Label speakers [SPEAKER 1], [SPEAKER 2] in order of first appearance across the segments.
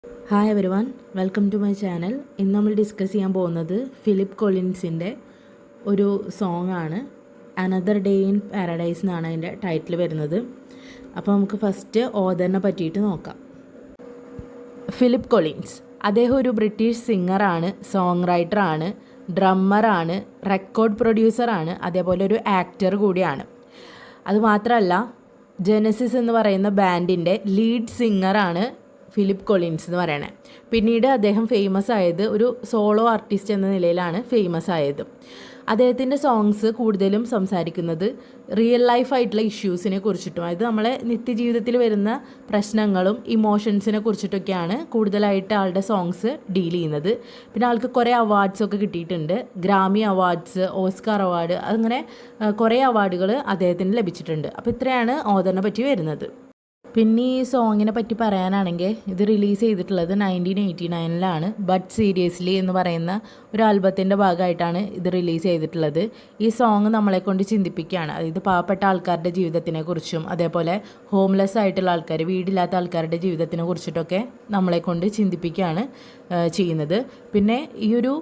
[SPEAKER 1] Hi everyone, welcome to my channel. ഇന്ന് നമ്മൾ discuss ചെയ്യാൻ പോകുന്നത് ഫിലിപ്പ് കൊളിൻസിൻ്റെ ഒരു സോങ് ആണ്. അനദർ ഡേ ഇൻ പാരഡൈസ് എന്നാണ് അതിൻ്റെ ടൈറ്റിൽ വരുന്നത്. അപ്പോൾ നമുക്ക് ഫസ്റ്റ് ഓതറിനെ പറ്റിയിട്ട് നോക്കാം. ഫിലിപ്പ് കൊളിൻസ് അദ്ദേഹം ഒരു ബ്രിട്ടീഷ് സിംഗറാണ്, സോങ് റൈറ്ററാണ്, ഡ്രമ്മറാണ്, റെക്കോർഡ് പ്രൊഡ്യൂസറാണ്, അതേപോലെ ഒരു ആക്ടർ കൂടിയാണ്. അതുമാത്രമല്ല, ജെനസിസ് എന്ന് പറയുന്ന ബാൻഡിൻ്റെ ലീഡ് സിംഗറാണ് ഫിലിപ്പ് കൊളിൻസ് എന്ന് പറയണത്. പിന്നീട് അദ്ദേഹം ഫേമസ് ആയത് ഒരു സോളോ ആർട്ടിസ്റ്റ് എന്ന നിലയിലാണ് ഫേമസ് ആയത്. അദ്ദേഹത്തിൻ്റെ സോങ്സ് കൂടുതലും സംസാരിക്കുന്നത് റിയൽ ലൈഫായിട്ടുള്ള ഇഷ്യൂസിനെ കുറിച്ചിട്ടും, അതായത് നമ്മളെ നിത്യജീവിതത്തിൽ വരുന്ന പ്രശ്നങ്ങളും ഇമോഷൻസിനെ കുറിച്ചിട്ടൊക്കെയാണ് കൂടുതലായിട്ട് ആളുടെ സോങ്സ് ഡീൽ ചെയ്യുന്നത്. പിന്നെ ആൾക്ക് കുറേ അവാർഡ്സൊക്കെ കിട്ടിയിട്ടുണ്ട്. ഗ്രാമി അവാർഡ്സ്, ഓസ്കാർ അവാർഡ്, അങ്ങനെ കുറേ അവാർഡുകൾ അദ്ദേഹത്തിന് ലഭിച്ചിട്ടുണ്ട്. അപ്പോൾ ഇത്രയാണ് ഓതറിനെ പറ്റി വരുന്നത്. പിന്നെ ഈ സോങ്ങിനെ പറ്റി പറയാനാണെങ്കിൽ ഇത് റിലീസ് ചെയ്തിട്ടുള്ളത് 1989 ബട്ട് സീരിയസ്ലി എന്ന് പറയുന്ന ഒരു ആൽബത്തിൻ്റെ ഭാഗമായിട്ടാണ് ഇത് റിലീസ് ചെയ്തിട്ടുള്ളത്. ഈ സോങ് നമ്മളെ കൊണ്ട് ചിന്തിപ്പിക്കുകയാണ്. അതായത് പാവപ്പെട്ട ആൾക്കാരുടെ ജീവിതത്തിനെ കുറിച്ചും അതേപോലെ ഹോംലെസ് ആയിട്ടുള്ള ആൾക്കാർ, വീടില്ലാത്ത ആൾക്കാരുടെ ജീവിതത്തിനെ കുറിച്ചിട്ടൊക്കെ നമ്മളെ കൊണ്ട് ചിന്തിപ്പിക്കുകയാണ് ചെയ്യുന്നത്. പിന്നെ ഈ ഒരു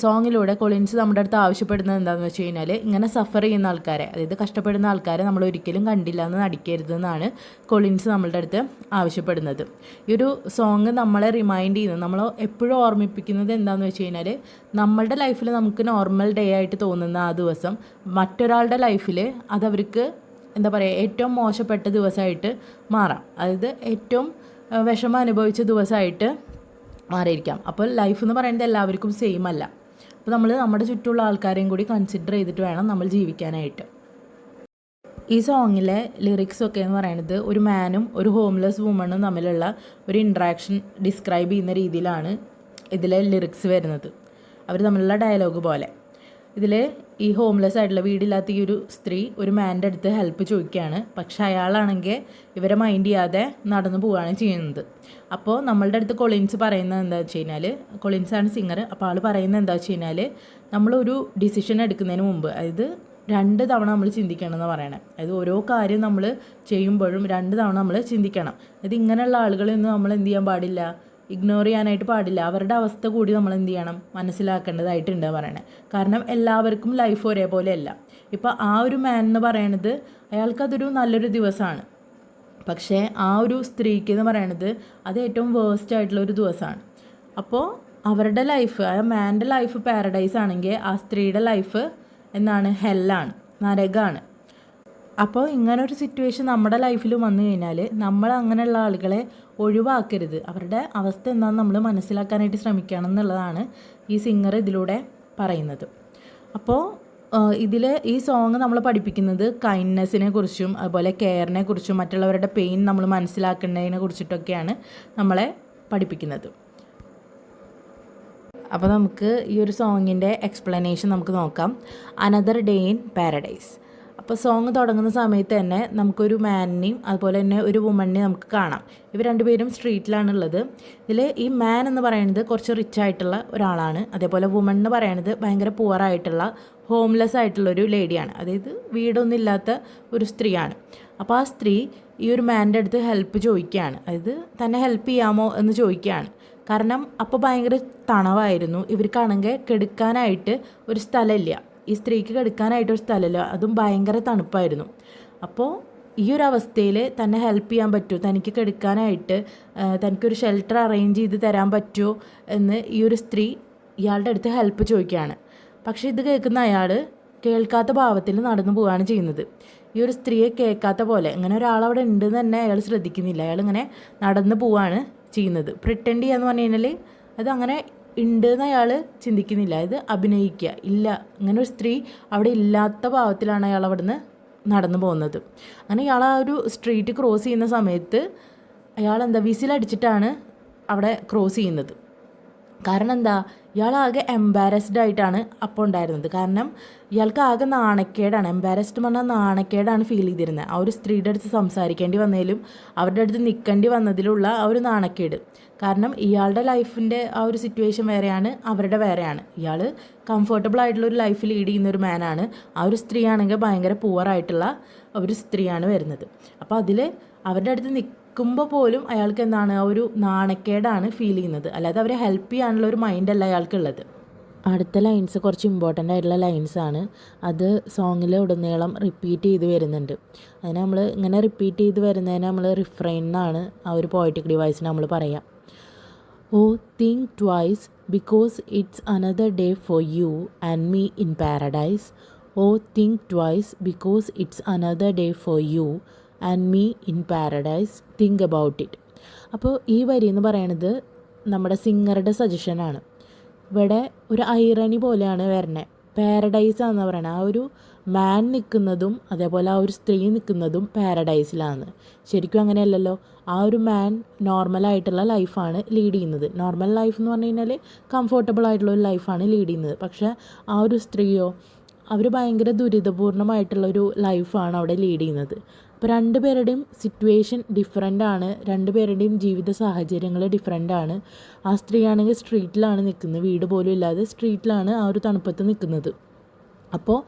[SPEAKER 1] സോങ്ങിലൂടെ കൊളിൻസ് നമ്മുടെ അടുത്ത് ആവശ്യപ്പെടുന്നത് എന്താണെന്ന് വെച്ച് കഴിഞ്ഞാൽ, ഇങ്ങനെ സഫർ ചെയ്യുന്ന ആൾക്കാരെ, അതായത് കഷ്ടപ്പെടുന്ന ആൾക്കാരെ നമ്മൾ ഒരിക്കലും കണ്ടില്ല എന്ന് നടിക്കരുതെന്നാണ് കൊളിൻസ് നമ്മളുടെ അടുത്ത് ആവശ്യപ്പെടുന്നത്. ഈ ഒരു സോങ് നമ്മളെ റിമൈൻഡ് ചെയ്യുന്നത്, നമ്മൾ എപ്പോഴും ഓർമ്മിപ്പിക്കുന്നത് എന്താണെന്ന് വെച്ച് കഴിഞ്ഞാൽ, നമ്മളുടെ ലൈഫിൽ നമുക്ക് നോർമൽ ഡേ ആയിട്ട് തോന്നുന്ന ആ ദിവസം മറ്റൊരാളുടെ ലൈഫിൽ അതവർക്ക് എന്താ പറയുക, ഏറ്റവും മോശപ്പെട്ട ദിവസമായിട്ട് മാറാം. അതായത് ഏറ്റവും വിഷമം അനുഭവിച്ച ദിവസമായിട്ട് മാറിയിരിക്കാം. അപ്പോൾ ലൈഫ് എന്ന് പറയുന്നത് എല്ലാവർക്കും സെയിം അല്ല. അപ്പോൾ നമ്മൾ നമ്മുടെ ചുറ്റുമുള്ള ആൾക്കാരെയും കൂടി കൺസിഡർ ചെയ്തിട്ട് വേണം നമ്മൾ ജീവിക്കാനായിട്ട്. ഈ സോങ്ങിലെ ലിറിക്സൊക്കെ എന്ന് പറയുന്നത് ഒരു മാനും ഒരു ഹോംലെസ് വുമണും തമ്മിലുള്ള ഒരു ഇൻട്രാക്ഷൻ ഡിസ്ക്രൈബ് ചെയ്യുന്ന രീതിയിലാണ് ഇതിലെ ലിറിക്സ് വരുന്നത്. അവർ തമ്മിലുള്ള ഡയലോഗ് പോലെ. ഇതിൽ ഈ ഹോംലെസ് ആയിട്ടുള്ള വീടില്ലാത്ത ഈ ഒരു സ്ത്രീ ഒരു മാൻ്റെ അടുത്ത് ഹെൽപ്പ് ചോദിക്കുകയാണ്. പക്ഷേ അയാളാണെങ്കിൽ ഇവരെ മൈൻഡ് ചെയ്യാതെ നടന്നു പോവുകയാണ് ചെയ്യുന്നത്. അപ്പോൾ നമ്മളുടെ അടുത്ത് കൊളിൻസ് പറയുന്നത് എന്താ വെച്ച് കഴിഞ്ഞാൽ, കൊളിൻസാണ് സിംഗർ. അപ്പോൾ ആൾ പറയുന്നത് എന്താ വെച്ച് കഴിഞ്ഞാൽ, നമ്മളൊരു ഡിസിഷൻ എടുക്കുന്നതിന് മുമ്പ്, അതായത് 2 തവണ നമ്മൾ ചിന്തിക്കണം എന്ന് പറയണേ. അതായത് ഓരോ കാര്യം നമ്മൾ ചെയ്യുമ്പോഴും 2 തവണ നമ്മൾ ചിന്തിക്കണം. അതായത് ഇങ്ങനെയുള്ള ആളുകളൊന്നും നമ്മൾ എന്ത് ചെയ്യാൻ പാടില്ല, ഇഗ്നോർ ചെയ്യാനായിട്ട് പാടില്ല. അവരുടെ അവസ്ഥ കൂടി നമ്മൾ എന്ത് ചെയ്യണം, മനസ്സിലാക്കേണ്ടതായിട്ടുണ്ട് പറയണേ. കാരണം എല്ലാവർക്കും ലൈഫ് ഒരേപോലെ അല്ല. ഇപ്പോൾ ആ ഒരു മാൻ എന്ന് പറയണത് അയാൾക്കതൊരു നല്ലൊരു ദിവസമാണ്. പക്ഷേ ആ ഒരു സ്ത്രീക്ക് എന്ന് പറയണത് അത് ഏറ്റവും വേസ്റ്റ് ആയിട്ടുള്ള ഒരു ദിവസമാണ്. അപ്പോൾ അവരുടെ ലൈഫ്, ആ മാൻ്റെ ലൈഫ് പാരഡൈസ് ആണെങ്കിൽ ആ സ്ത്രീയുടെ ലൈഫ് എന്താണ്, ഹെല്ലാണ്, നരകമാണ്. അപ്പോൾ ഇങ്ങനൊരു സിറ്റുവേഷൻ നമ്മുടെ ലൈഫിൽ വന്നു കഴിഞ്ഞാൽ നമ്മൾ അങ്ങനെയുള്ള ആളുകളെ ഒഴിവാക്കരുത്. അവരുടെ അവസ്ഥ എന്താണെന്ന് നമ്മൾ മനസ്സിലാക്കാനായിട്ട് ശ്രമിക്കണം എന്നുള്ളതാണ് ഈ സിംഗർ ഇതിലൂടെ പറയുന്നത്. അപ്പോൾ ഇതിൽ ഈ സോങ് നമ്മൾ പഠിപ്പിക്കുന്നത് കൈൻഡ്നെസ്സിനെ കുറിച്ചും അതുപോലെ കെയറിനെ കുറിച്ചും മറ്റുള്ളവരുടെ പെയിൻ നമ്മൾ മനസ്സിലാക്കുന്നതിനെ കുറിച്ചിട്ടൊക്കെയാണ് നമ്മളെ പഠിപ്പിക്കുന്നത്. അപ്പോൾ നമുക്ക് ഈ ഒരു സോങ്ങിൻ്റെ എക്സ്പ്ലനേഷൻ നമുക്ക് നോക്കാം. Another day in paradise. അപ്പോൾ സോങ് തുടങ്ങുന്ന സമയത്ത് തന്നെ നമുക്കൊരു മാനിനെയും അതുപോലെ തന്നെ ഒരു വുമണിനെയും നമുക്ക് കാണാം. ഇവർ 2 പേരും സ്ട്രീറ്റിലാണുള്ളത്. ഇതിൽ ഈ മാൻ എന്ന് പറയുന്നത് കുറച്ച് റിച്ച് ആയിട്ടുള്ള ഒരാളാണ്. അതേപോലെ വുമൺ എന്ന് പറയുന്നത് ഭയങ്കര പുവറായിട്ടുള്ള ഹോംലെസ് ആയിട്ടുള്ളൊരു ലേഡിയാണ്. അതായത് വീടൊന്നും ഇല്ലാത്ത ഒരു സ്ത്രീയാണ്. അപ്പോൾ ആ സ്ത്രീ ഈ ഒരു മാൻ്റെ അടുത്ത് ഹെൽപ്പ് ചോദിക്കുകയാണ്. അതായത് തന്നെ ഹെൽപ്പ് ചെയ്യാമോ എന്ന് ചോദിക്കുകയാണ്. കാരണം അപ്പോൾ ഭയങ്കര തണവായിരുന്നു. ഇവർക്കാണെങ്കിൽ കെടുക്കാനായിട്ട് ഒരു സ്ഥലമില്ല. ഈ സ്ത്രീക്ക് കെടുക്കാനായിട്ടൊരു സ്ഥലമില്ല, അതും ഭയങ്കര തണുപ്പായിരുന്നു. അപ്പോൾ ഈ ഒരു അവസ്ഥയിൽ തന്നെ ഹെൽപ്പ് ചെയ്യാൻ പറ്റുമോ, തനിക്ക് കെടുക്കാനായിട്ട് തനിക്കൊരു ഷെൽട്ടർ അറേഞ്ച് ചെയ്ത് തരാൻ പറ്റുമോ എന്ന് ഈ ഒരു സ്ത്രീ ഇയാളുടെ അടുത്ത് ഹെൽപ്പ് ചോദിക്കുകയാണ്. പക്ഷേ ഇത് കേൾക്കുന്ന അയാൾ കേൾക്കാത്ത ഭാവത്തിൽ നടന്നു പോവുകയാണ് ചെയ്യുന്നത്. ഈ ഒരു സ്ത്രീയെ കേൾക്കാത്ത പോലെ, ഇങ്ങനെ ഒരാളവിടെ ഉണ്ടെന്ന് തന്നെ അയാൾ ശ്രദ്ധിക്കുന്നില്ല. അയാൾ ഇങ്ങനെ നടന്നു പോവുകയാണ് ചെയ്യുന്നത്. പ്രിറ്റൻഡ് ചെയ്യാന്ന് പറഞ്ഞു കഴിഞ്ഞാൽ അത് അങ്ങനെ ഉണ്ട് എന്ന് അയാൾ ചിന്തിക്കുന്നില്ല. ഇത് അഭിനയിക്കുക ഇല്ല, അങ്ങനെ ഒരു സ്ത്രീ അവിടെ ഇല്ലാത്ത ഭാവത്തിലാണ് അയാൾ അവിടെ നിന്ന് നടന്നു പോകുന്നത്. അങ്ങനെ ഇയാൾ ആ ഒരു സ്ട്രീറ്റ് ക്രോസ് ചെയ്യുന്ന സമയത്ത് അയാൾ വിസിലടിച്ചിട്ടാണ് അവിടെ ക്രോസ് ചെയ്യുന്നത്. കാരണം എന്താ, ഇയാളാകെ എംബാരസ്ഡ് ആയിട്ടാണ് അപ്പോൾ ഉണ്ടായിരുന്നത്. കാരണം ഇയാൾക്ക് ആകെ നാണക്കേടാണ്. എംബാരസ്ഡ് പറഞ്ഞാൽ നാണക്കേടാണ് ഫീൽ ചെയ്തിരുന്നത്. ആ ഒരു സ്ത്രീയുടെ അടുത്ത് സംസാരിക്കേണ്ടി വന്നതിലും അവരുടെ അടുത്ത് നിൽക്കേണ്ടി വന്നതിലുള്ള ആ ഒരു നാണക്കേട്. കാരണം ഇയാളുടെ ലൈഫിൻ്റെ ആ ഒരു സിറ്റുവേഷൻ വേറെയാണ്, അവരുടെ വേറെയാണ്. ഇയാൾ കംഫർട്ടബിൾ ആയിട്ടുള്ള ഒരു ലൈഫ് ലീഡ് ചെയ്യുന്ന ഒരു മാനാണ്. ആ ഒരു സ്ത്രീ ആണെങ്കിൽ ഭയങ്കര പുവറായിട്ടുള്ള ഒരു സ്ത്രീയാണ് വരുന്നത്. അപ്പോൾ അതിൽ അവരുടെ അടുത്ത് നിൽക്കുമ്പോൾ പോലും അയാൾക്ക് എന്താണ് ആ ഒരു നാണക്കേടാണ് ഫീൽ ചെയ്യുന്നത്. അല്ലാതെ അവരെ ഹെൽപ്പ് ചെയ്യാനുള്ള ഒരു മൈൻഡല്ല അയാൾക്കുള്ളത്. അടുത്ത ലൈൻസ് കുറച്ച് ഇമ്പോർട്ടൻ്റ് ആയിട്ടുള്ള ലൈൻസാണ്. അത് സോങ്ങിൽ ഉടനീളം റിപ്പീറ്റ് ചെയ്ത് വരുന്നുണ്ട്. അതിന് നമ്മൾ ഇങ്ങനെ റിപ്പീറ്റ് ചെയ്ത് വരുന്നതിന് നമ്മൾ റിഫ്രെയിൻ എന്നാണ് ആ ഒരു പോയറ്റിക് ഡിവൈസിന് നമ്മൾ പറയാം. Oh think twice because it's another day for you and me in paradise. Oh think twice because it's another day for you and me in paradise. Think about it. അപ്പോൾ ഈ വരി എന്ന് പറയുന്നത് നമ്മുടെ സിംഗറുടെ സജഷനാണ്. ഇവിടെ ഒരു ഐറണി പോലെയാണ് വരണേ. പാരഡൈസാണെന്ന് പറയണത്. ആ ഒരു മാൻ നിൽക്കുന്നതും അതേപോലെ ആ ഒരു സ്ത്രീ നിൽക്കുന്നതും പാരഡൈസിലാണ്. ശരിക്കും അങ്ങനെയല്ലല്ലോ. ആ ഒരു മാൻ നോർമലായിട്ടുള്ള ലൈഫാണ് ലീഡ് ചെയ്യുന്നത്. നോർമൽ ലൈഫ് എന്ന് പറഞ്ഞു കഴിഞ്ഞാൽ കംഫർട്ടബിൾ ആയിട്ടുള്ള ഒരു ലൈഫാണ് ലീഡ് ചെയ്യുന്നത്. പക്ഷേ ആ ഒരു സ്ത്രീയോ അവർ ഭയങ്കര ദുരിതപൂർണ്ണമായിട്ടുള്ളൊരു ലൈഫാണ് അവിടെ ലീഡ് ചെയ്യുന്നത്. അപ്പോൾ രണ്ടുപേരുടെയും സിറ്റുവേഷൻ ഡിഫറെൻ്റ് ആണ്. രണ്ടുപേരുടെയും ജീവിത സാഹചര്യങ്ങൾ ഡിഫറെൻ്റ് ആണ്. ആ സ്ത്രീയാണെങ്കിൽ സ്ട്രീറ്റിലാണ് നിൽക്കുന്നത്, വീട് പോലും ഇല്ലാതെ സ്ട്രീറ്റിലാണ് ആ ഒരു തണുപ്പത്ത് നിൽക്കുന്നത്. അപ്പോൾ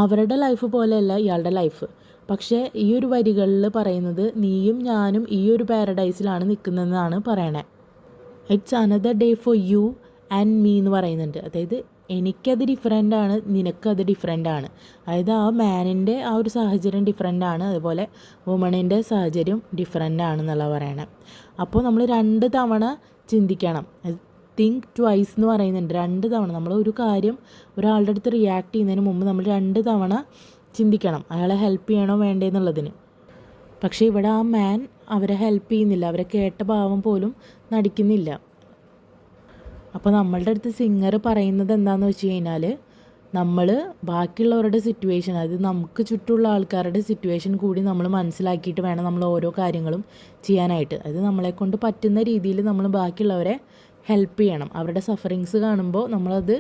[SPEAKER 1] അവരുടെ ലൈഫ് പോലെയല്ല ഇയാളുടെ ലൈഫ്. പക്ഷേ ഈ ഒരു വരികളിൽ പറയുന്നത് നീയും ഞാനും ഈ ഒരു പാരഡൈസിലാണ് നിൽക്കുന്നതെന്നാണ് പറയണേ. It's another day for you and me എന്ന് പറയുന്നുണ്ട്. അതായത് എനിക്കത് ഡിഫറെൻ്റ് ആണ്, നിനക്കത് ഡിഫറെൻ്റ് ആണ്. അതായത് ആ മാനിൻ്റെ ആ ഒരു സാഹചര്യം ഡിഫറെൻ്റ് ആണ്, അതുപോലെ വുമണിൻ്റെ സാഹചര്യം ഡിഫറെൻ്റ് ആണെന്നുള്ള പറയണം. അപ്പോൾ നമ്മൾ 2 തവണ ചിന്തിക്കണം. തിങ്ക് ട്വൈസ് എന്ന് പറയുന്നുണ്ട്. 2 തവണ നമ്മൾ ഒരു കാര്യം ഒരാളുടെ അടുത്ത് റിയാക്ട് ചെയ്യുന്നതിന് മുമ്പ് നമ്മൾ 2 തവണ ചിന്തിക്കണം അയാളെ ഹെൽപ്പ് ചെയ്യണോ വേണ്ടേന്നുള്ളതിന്. പക്ഷേ ഇവിടെ ആ മാൻ അവരെ ഹെൽപ്പ് ചെയ്യുന്നില്ല, അവരെ കേട്ട ഭാവം പോലും നടിക്കുന്നില്ല. അപ്പോൾ നമ്മളുടെ അടുത്ത് സിംഗർ പറയുന്നത് എന്താണെന്ന് വെച്ച് കഴിഞ്ഞാൽ നമ്മൾ ബാക്കിയുള്ളവരുടെ സിറ്റുവേഷൻ, അതായത് നമുക്ക് ചുറ്റുമുള്ള ആൾക്കാരുടെ സിറ്റുവേഷൻ കൂടി നമ്മൾ മനസ്സിലാക്കിയിട്ട് വേണം നമ്മൾ ഓരോ കാര്യങ്ങളും ചെയ്യാനായിട്ട്. അതായത് നമ്മളെക്കൊണ്ട് പറ്റുന്ന രീതിയിൽ നമ്മൾ ബാക്കിയുള്ളവരെ ഹെൽപ്പ് ചെയ്യണം. അവരുടെ സഫറിങ്സ് കാണുമ്പോൾ നമ്മളത്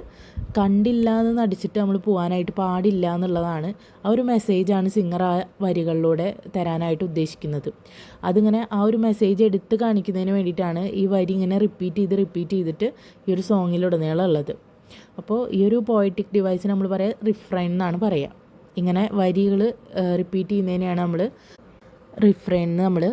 [SPEAKER 1] കണ്ടില്ല എന്ന് നടിച്ചിട്ട് നമ്മൾ പോകാനായിട്ട് പാടില്ല എന്നുള്ളതാണ് ആ ഒരു മെസ്സേജാണ് സിംഗർ ആ വരികളിലൂടെ തരാനായിട്ട് ഉദ്ദേശിക്കുന്നത്. അതിങ്ങനെ ആ ഒരു മെസ്സേജ് എടുത്ത് കാണിക്കുന്നതിന് വേണ്ടിയിട്ടാണ് ഈ വരി ഇങ്ങനെ റിപ്പീറ്റ് ചെയ്തിട്ട് ഈ ഒരു സോങ്ങിലുടനീളം ഉള്ളത്. അപ്പോൾ ഈ ഒരു പോയറ്റിക് ഡിവൈസ് നമ്മൾ പറയാം റിഫ്രെയിൻ എന്നാണ് പറയുക. ഇങ്ങനെ വരികൾ റിപ്പീറ്റ് ചെയ്യുന്നതിനെയാണ് നമ്മൾ റിഫ്രെയിൻ എന്ന് നമ്മൾ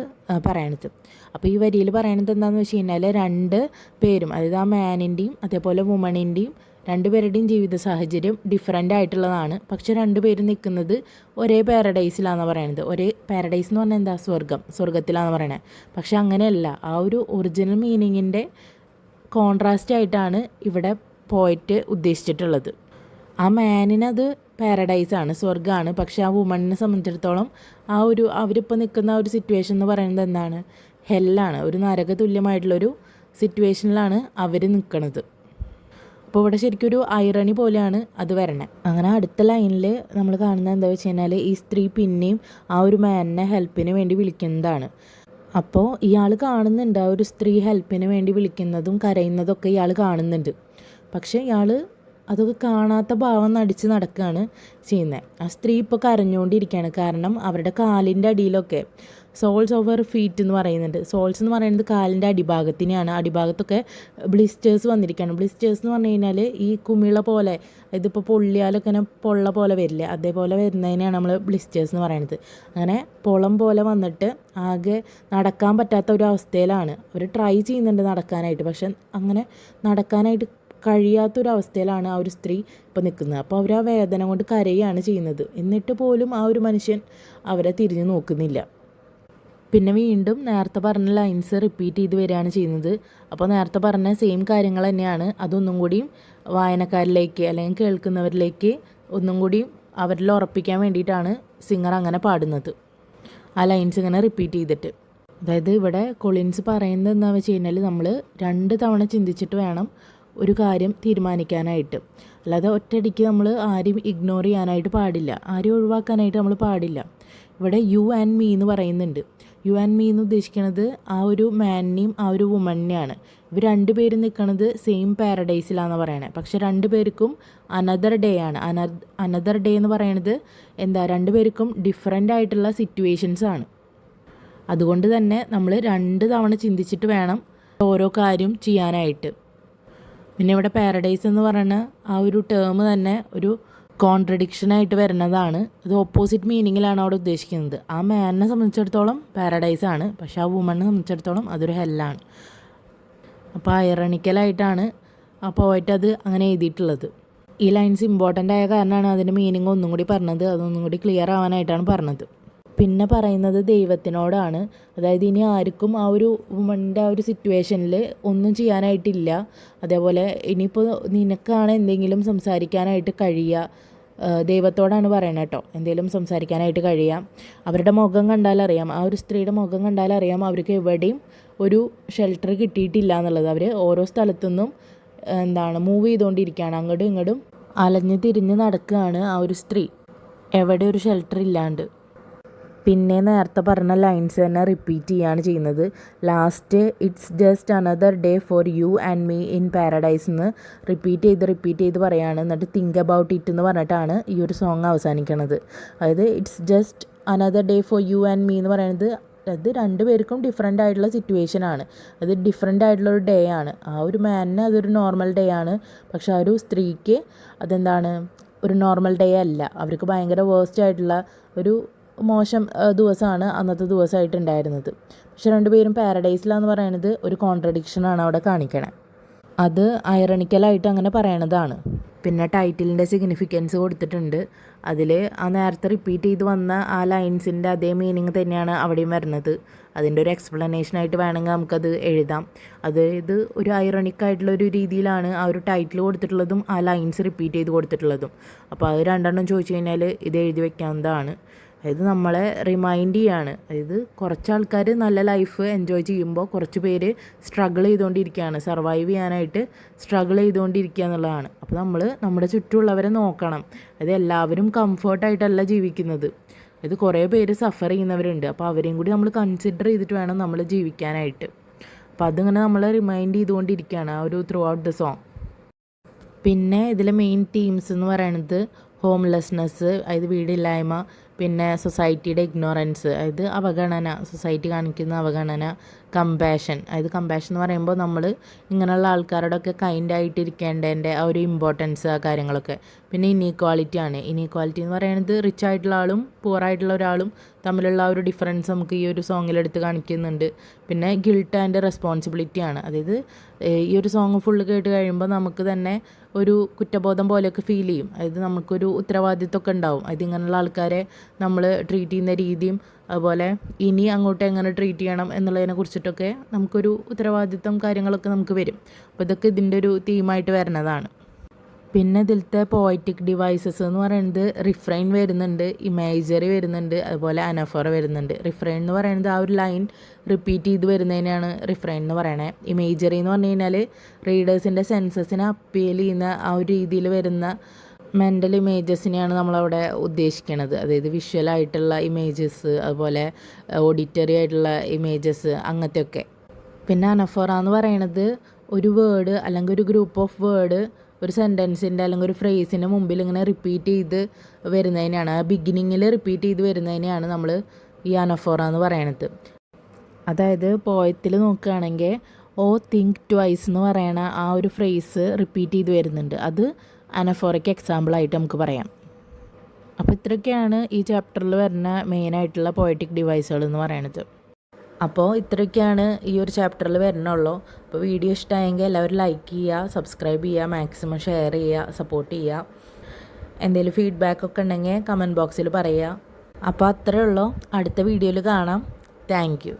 [SPEAKER 1] പറയണത്. അപ്പോൾ ഈ വരിയിൽ പറയണത് എന്താണെന്ന് വെച്ച് കഴിഞ്ഞാൽ 2 പേരും, അതായത് ആ മാനിൻ്റെയും അതേപോലെ വുമണിൻ്റെയും 2 പേരുടെയും ജീവിത സാഹചര്യം ഡിഫറെൻ്റ് ആയിട്ടുള്ളതാണ്. പക്ഷെ 2 പേരും നിൽക്കുന്നത് ഒരേ പാരഡൈസിലാണെന്ന് പറയണത്. ഒരേ പാരഡൈസ് എന്ന് പറഞ്ഞാൽ എന്താ, സ്വർഗത്തിലാണെന്ന് പറയണത്. പക്ഷെ അങ്ങനെയല്ല. ആ ഒരു ഒറിജിനൽ മീനിങ്ങിൻ്റെ കോൺട്രാസ്റ്റ് ആയിട്ടാണ് ഇവിടെ പോയിട്ട് ഉദ്ദേശിച്ചിട്ടുള്ളത്. ആ മാനിനത് പാരഡൈസാണ്, സ്വർഗ്ഗമാണ്. പക്ഷെ ആ വുമണിനെ സംബന്ധിച്ചിടത്തോളം ആ ഒരു അവരിപ്പോൾ നിൽക്കുന്ന ആ ഒരു സിറ്റുവേഷൻ എന്ന് പറയുന്നത് എന്താണ്, ഹെല്ലാണ്. ഒരു നരക തുല്യമായിട്ടുള്ളൊരു സിറ്റുവേഷനിലാണ് അവർ നിൽക്കുന്നത്. അപ്പോൾ ഇവിടെ ശരിക്കും ഒരു ഐറണി പോലെയാണ് അത് വരണേ. അങ്ങനെ അടുത്ത ലൈനിൽ നമ്മൾ കാണുന്നത് എന്താ വെച്ച് കഴിഞ്ഞാൽ ഈ സ്ത്രീ പിന്നെയും ആ ഒരു മാനിനെ ഹെൽപ്പിന് വേണ്ടി വിളിക്കുന്നതാണ്. അപ്പോൾ ഇയാൾ കാണുന്നുണ്ട് ആ ഒരു സ്ത്രീ ഹെൽപ്പിന് വേണ്ടി വിളിക്കുന്നതും കരയുന്നതൊക്കെ ഇയാൾ കാണുന്നുണ്ട്. പക്ഷേ ഇയാൾ അതൊക്കെ കാണാത്ത ഭാവം നടിച്ച് നടക്കുകയാണ് ചെയ്യുന്നത്. ആ സ്ത്രീ ഇപ്പോൾ കരഞ്ഞുകൊണ്ടിരിക്കുകയാണ്. കാരണം അവരുടെ കാലിൻ്റെ അടിയിലൊക്കെ സോൾസ് ഓവർ ഫീറ്റ് എന്ന് പറയുന്നുണ്ട്. സോൾസ് എന്ന് പറയുന്നത് കാലിൻ്റെ അടിഭാഗത്തിനെയാണ്. അടിഭാഗത്തൊക്കെ ബ്ലിസ്റ്റേഴ്സ് വന്നിരിക്കുകയാണ്. ബ്ലിസ്റ്റേഴ്സ് എന്ന് പറഞ്ഞു കഴിഞ്ഞാൽ ഈ കുമിള പോലെ, ഇതിപ്പോൾ പൊള്ളിയാലൊക്കെ ഇങ്ങനെ പൊള്ള പോലെ വരില്ലേ, അതേപോലെ വരുന്നതിനെയാണ് നമ്മൾ ബ്ലിസ്റ്റേഴ്സ് എന്ന് പറയുന്നത്. അങ്ങനെ പൊളം പോലെ വന്നിട്ട് ആകെ നടക്കാൻ പറ്റാത്ത ഒരു അവസ്ഥയിലാണ്. അവർ ട്രൈ ചെയ്യുന്നുണ്ട് നടക്കാനായിട്ട്, പക്ഷെ അങ്ങനെ നടക്കാനായിട്ട് കഴിയാത്തൊരവസ്ഥയിലാണ് ആ ഒരു സ്ത്രീ ഇപ്പോൾ നിൽക്കുന്നത്. അപ്പോൾ അവർ ആ വേദന കൊണ്ട് കരയുകയാണ് ചെയ്യുന്നത്. എന്നിട്ട് പോലും ആ ഒരു മനുഷ്യൻ അവരെ തിരിഞ്ഞു നോക്കുന്നില്ല. പിന്നെ വീണ്ടും നേരത്തെ പറഞ്ഞ ലൈൻസ് റിപ്പീറ്റ് ചെയ്ത് വരികയാണ് ചെയ്യുന്നത്. അപ്പോൾ നേരത്തെ പറഞ്ഞ സെയിം കാര്യങ്ങൾ തന്നെയാണ്. അതൊന്നും കൂടിയും വായനക്കാരിലേക്ക് അല്ലെങ്കിൽ കേൾക്കുന്നവരിലേക്ക് ഒന്നും കൂടിയും അവരിൽ ഉറപ്പിക്കാൻ വേണ്ടിയിട്ടാണ് സിംഗർ അങ്ങനെ പാടുന്നത്. ആ ലൈൻസ് ഇങ്ങനെ റിപ്പീറ്റ് ചെയ്തിട്ട്. അതായത് ഇവിടെ കൊളിൻസ് പറയുന്നത് എന്താണെന്ന് വെച്ച് കഴിഞ്ഞാൽ നമ്മൾ 2 തവണ ചിന്തിച്ചിട്ട് വേണം ഒരു കാര്യം തീരുമാനിക്കാനായിട്ട്. അല്ലാതെ ഒറ്റയടിക്ക് നമ്മൾ ആരും ഇഗ്നോർ ചെയ്യാനായിട്ട് പാടില്ല, ആരും ഒഴിവാക്കാനായിട്ട് നമ്മൾ പാടില്ല. ഇവിടെ യു ആൻഡ് മീ എന്ന് പറയുന്നുണ്ട്. യു ആൻഡ് മീ എന്ന് ഉദ്ദേശിക്കുന്നത് ആ ഒരു മാനിനെയും ആ ഒരു വുമണിനെയാണ്. ഇവർ 2 പേരും നിൽക്കുന്നത് സെയിം പാരഡൈസിലാണെന്ന് പറയണേ. പക്ഷെ 2 പേർക്കും അനദർ ഡേ ആണ്. അനദർ ഡേ എന്ന് പറയുന്നത് എന്താ, 2 പേർക്കും ഡിഫറെൻ്റ് ആയിട്ടുള്ള സിറ്റുവേഷൻസ് ആണ്. അതുകൊണ്ട് തന്നെ നമ്മൾ 2 തവണ ചിന്തിച്ചിട്ട് വേണം ഓരോ കാര്യം ചെയ്യാനായിട്ട്. പിന്നെ ഇവിടെ പാരഡൈസ് എന്ന് പറയുന്ന ആ ഒരു ടേം തന്നെ ഒരു കോൺട്രഡിക്ഷനായിട്ട് വരുന്നതാണ്. ഇത് ഓപ്പോസിറ്റ് മീനിങ്ങിലാണ് അവിടെ ഉദ്ദേശിക്കുന്നത്. ആ മാനിനെ സംബന്ധിച്ചിടത്തോളം പാരഡൈസാണ്, പക്ഷേ ആ വുമണിനെ സംബന്ധിച്ചിടത്തോളം അതൊരു ഹെല്ലാണ്. അപ്പോൾ ഐറണിക്കലായിട്ടാണ് ആ പോയിട്ട് അത് അങ്ങനെ എഴുതിയിട്ടുള്ളത്. ഈ ലൈൻസ് ഇമ്പോർട്ടൻ്റ് ആയ കാരണമാണ് അതിൻ്റെ മീനിങ് ഒന്നും കൂടി പറഞ്ഞത്, അതൊന്നും കൂടി ക്ലിയർ ആവാനായിട്ടാണ് പറഞ്ഞത്. പിന്നെ പറയുന്നത് ദൈവത്തിനോടാണ്. അതായത് ഇനി ആർക്കും ആ ഒരു വുമണിൻ്റെ ആ ഒരു സിറ്റുവേഷനിൽ ഒന്നും ചെയ്യാനായിട്ടില്ല. അതേപോലെ ഇനിയിപ്പോൾ നിനക്കാണ് എന്തെങ്കിലും സംസാരിക്കാനായിട്ട് കഴിയുക, ദൈവത്തോടാണ് പറയണത് കേട്ടോ, എന്തെങ്കിലും സംസാരിക്കാനായിട്ട് കഴിയാം. അവരുടെ മുഖം കണ്ടാലറിയാം, ആ ഒരു സ്ത്രീയുടെ മുഖം കണ്ടാലറിയാം അവർക്ക് എവിടെയും ഒരു ഷെൽട്ടർ കിട്ടിയിട്ടില്ല എന്നുള്ളത്. അവർ ഓരോ സ്ഥലത്തുനിന്നും മൂവ് ചെയ്തുകൊണ്ടിരിക്കുകയാണ്, അങ്ങോട്ടും ഇങ്ങോട്ടും അലഞ്ഞ് തിരിഞ്ഞ് നടക്കുകയാണ് ആ ഒരു സ്ത്രീ, എവിടെ ഒരു ഷെൽട്ടർ ഇല്ലാണ്ട്. പിന്നെ നേരത്തെ പറഞ്ഞ ലൈൻസ് തന്നെ റിപ്പീറ്റ് ചെയ്യുകയാണ് ചെയ്യുന്നത്. Last it's just another day for you and me in paradise എന്ന് റിപ്പീറ്റ് ചെയ്ത് പറയുകയാണ്. എന്നിട്ട് തിങ്ക് അബൌട്ട് ഇറ്റ് എന്ന് പറഞ്ഞിട്ടാണ് ഈ ഒരു സോങ് അവസാനിക്കുന്നത്. അതായത് it's just another day for you and me എന്ന് പറയുന്നത് അത് രണ്ടുപേർക്കും ഡിഫറെൻ്റ് ആയിട്ടുള്ള സിറ്റുവേഷനാണ്, അത് ഡിഫറെൻ്റ് ആയിട്ടുള്ളൊരു ഡേ ആണ്. ആ ഒരു മാനിന് അതൊരു നോർമൽ ഡേ ആണ്, പക്ഷെ ആ ഒരു സ്ത്രീക്ക് ഒരു നോർമൽ ഡേ അല്ല. അവർക്ക് ഭയങ്കര വേഴ്സ്റ്റ് ആയിട്ടുള്ള ഒരു മോശം ദിവസമാണ് അന്നത്തെ ദിവസമായിട്ടുണ്ടായിരുന്നത്. പക്ഷെ രണ്ടുപേരും പാരഡൈസിലാന്ന് പറയുന്നത് ഒരു കോൺട്രഡിക്ഷനാണ് അവിടെ കാണിക്കണേ. അത് ഐറണിക്കലായിട്ട് അങ്ങനെ പറയണതാണ്. പിന്നെ ടൈറ്റിലിൻ്റെ സിഗ്നിഫിക്കൻസ് കൊടുത്തിട്ടുണ്ട്. അതിൽ ആ നേരത്തെ റിപ്പീറ്റ് ചെയ്ത് വന്ന ആ ലൈൻസിൻ്റെ അതേ മീനിങ് തന്നെയാണ് അവിടെയും വരുന്നത്. അതിൻ്റെ ഒരു എക്സ്പ്ലനേഷനായിട്ട് വേണമെങ്കിൽ നമുക്കത് എഴുതാം. ഇത് ഒരു ഐറണിക്കായിട്ടുള്ളൊരു രീതിയിലാണ് ആ ഒരു ടൈറ്റിൽ കൊടുത്തിട്ടുള്ളതും ആ ലൈൻസ് റിപ്പീറ്റ് ചെയ്ത് കൊടുത്തിട്ടുള്ളതും. അപ്പോൾ അത് രണ്ടെണ്ണം ചോദിച്ചു കഴിഞ്ഞാൽ ഇത് എഴുതി വെക്കാവുന്നതാണ്. അതായത് നമ്മളെ റിമൈൻഡ് ചെയ്യാണ്. അതായത് കുറച്ച് ആൾക്കാർ നല്ല ലൈഫ് എൻജോയ് ചെയ്യുമ്പോൾ കുറച്ച് പേര് സ്ട്രഗിൾ ചെയ്തുകൊണ്ടിരിക്കുകയാണ്, സർവൈവ് ചെയ്യാനായിട്ട് സ്ട്രഗിൾ ചെയ്തുകൊണ്ടിരിക്കുക എന്നുള്ളതാണ്. അപ്പോൾ നമ്മൾ നമ്മുടെ ചുറ്റുമുള്ളവരെ നോക്കണം. അത് എല്ലാവരും കംഫർട്ടായിട്ടല്ല ജീവിക്കുന്നത്, ഇത് കുറേ പേര് സഫർ ചെയ്യുന്നവരുണ്ട്. അപ്പോൾ അവരെയും കൂടി നമ്മൾ കൺസിഡർ ചെയ്തിട്ട് വേണം നമ്മൾ ജീവിക്കാനായിട്ട്. അപ്പോൾ അതിങ്ങനെ നമ്മളെ റിമൈൻഡ് ചെയ്തുകൊണ്ടിരിക്കുകയാണ് ആ ഒരു ത്രൂ ഔട്ട് ദ സോങ്. പിന്നെ ഇതിലെ മെയിൻ തീംസ് എന്ന് പറയുന്നത് ഹോംലെസ്നെസ്, അതായത് വീടില്ലായ്മ, പിന്നെ സൊസൈറ്റിയുടെ ഇഗ്നോറൻസ്, അതായത് അവഗണന, സൊസൈറ്റി കാണിക്കുന്ന അവഗണന, കമ്പാഷൻ, അതായത് കമ്പാഷൻ എന്ന് പറയുമ്പോൾ നമ്മൾ ഇങ്ങനെയുള്ള ആൾക്കാരോടൊക്കെ കൈൻഡായിട്ടിരിക്കേണ്ടതിൻ്റെ ആ ഒരു ഇമ്പോർട്ടൻസ്, ആ കാര്യങ്ങളൊക്കെ. പിന്നെ ഇനീക്വാളിറ്റി ആണ്. ഇനീക്വാളിറ്റി എന്ന് പറയുന്നത് റിച്ച് ആയിട്ടുള്ള ആളും പുവർ ആയിട്ടുള്ള ഒരാളും തമ്മിലുള്ള ആ ഒരു ഡിഫറൻസ് നമുക്ക് ഈ ഒരു സോങ്ങിലെടുത്ത് കാണിക്കുന്നുണ്ട്. പിന്നെ ഗിൽട്ട് ആൻഡ് റെസ്പോൺസിബിലിറ്റി ആണ്. അതായത് ഈ ഒരു സോങ് ഫുള്ള് കേട്ട് കഴിയുമ്പോൾ നമുക്ക് തന്നെ ഒരു കുറ്റബോധം പോലെയൊക്കെ ഫീൽ ചെയ്യും. അതായത് നമുക്കൊരു ഉത്തരവാദിത്വമൊക്കെ ഉണ്ടാവും. അത് ഇങ്ങനെയുള്ള ആൾക്കാരെ നമ്മൾ ട്രീറ്റ് ചെയ്യുന്ന രീതിയും അതുപോലെ ഇനി അങ്ങോട്ട് എങ്ങനെ ട്രീറ്റ് ചെയ്യണം എന്നുള്ളതിനെ കുറിച്ചിട്ടൊക്കെ നമുക്കൊരു ഉത്തരവാദിത്വം കാര്യങ്ങളൊക്കെ നമുക്ക് വരും. അപ്പോൾ ഇതൊക്കെ ഇതിൻ്റെ ഒരു തീമായിട്ട് വരുന്നതാണ്. പിന്നെ ഇതിലത്തെ പോയറ്റിക് ഡിവൈസസ് എന്ന് പറയുന്നത് റിഫ്രെയിൻ വരുന്നുണ്ട്, ഇമേജറി വരുന്നുണ്ട്, അതുപോലെ അനഫോറ വരുന്നുണ്ട്. റിഫ്രെയിൻ എന്ന് പറയുന്നത് ആ ഒരു ലൈൻ റിപ്പീറ്റ് ചെയ്ത് വരുന്നതിനാണ് റിഫ്രെയിൻ എന്ന് പറയണേ. ഇമേജറി എന്ന് പറഞ്ഞു കഴിഞ്ഞാൽ റീഡേഴ്സിൻ്റെ സെൻസസിനെ അപ്പീൽ ചെയ്യുന്ന ആ ഒരു രീതിയിൽ വരുന്ന മെൻ്റൽ ഇമേജസിനെയാണ് നമ്മളവിടെ ഉദ്ദേശിക്കുന്നത്. അതായത് വിഷ്വലായിട്ടുള്ള ഇമേജസ്, അതുപോലെ ഓഡിറ്ററി ആയിട്ടുള്ള ഇമേജസ്, അങ്ങനത്തെയൊക്കെ. പിന്നെ അനഫോറ എന്ന് പറയുന്നത് ഒരു വേർഡ് അല്ലെങ്കിൽ ഒരു ഗ്രൂപ്പ് ഓഫ് വേർഡ് ഒരു സെൻറ്റൻസിൻ്റെ അല്ലെങ്കിൽ ഒരു ഫ്രേസിൻ്റെ മുമ്പിൽ ഇങ്ങനെ റിപ്പീറ്റ് ചെയ്ത് വരുന്നതിനാണ്, ആ ബിഗിനിങ്ങിൽ റിപ്പീറ്റ് ചെയ്ത് വരുന്നതിനെയാണ് നമ്മൾ ഈ അനഫോറ എന്ന് പറയണത്. അതായത് പോയത്തിൽ നോക്കുകയാണെങ്കിൽ തിങ്ക് ട്വൈസ് എന്ന് പറയണ ആ ഒരു ഫ്രേസ് റിപ്പീറ്റ് ചെയ്ത് വരുന്നുണ്ട്. അത് അനഫോറയ്ക്ക് എക്സാമ്പിളായിട്ട് നമുക്ക് പറയാം. അപ്പോൾ ഇത്രയൊക്കെയാണ് ഈ ചാപ്റ്ററിൽ വരുന്ന മെയിനായിട്ടുള്ള പോയറ്റിക് ഡിവൈസുകൾ എന്ന് പറയുന്നത്. അപ്പോൾ ഇത്രയൊക്കെയാണ് ഈ ഒരു ചാപ്റ്ററിൽ വരുന്നുള്ളൂ. അപ്പോൾ വീഡിയോ ഇഷ്ടമായെങ്കിൽ എല്ലാവരും ലൈക്ക് ചെയ്യുക, സബ്സ്ക്രൈബ് ചെയ്യുക, മാക്സിമം ഷെയർ ചെയ്യുക, സപ്പോർട്ട് ചെയ്യുക. എന്തെങ്കിലും ഫീഡ്ബാക്കൊക്കെ ഉണ്ടെങ്കിൽ കമൻറ്റ് ബോക്സിൽ പറയുക. അപ്പോൾ അത്രയേ ഉള്ളൂ. അടുത്ത വീഡിയോയിൽ കാണാം. Thank you.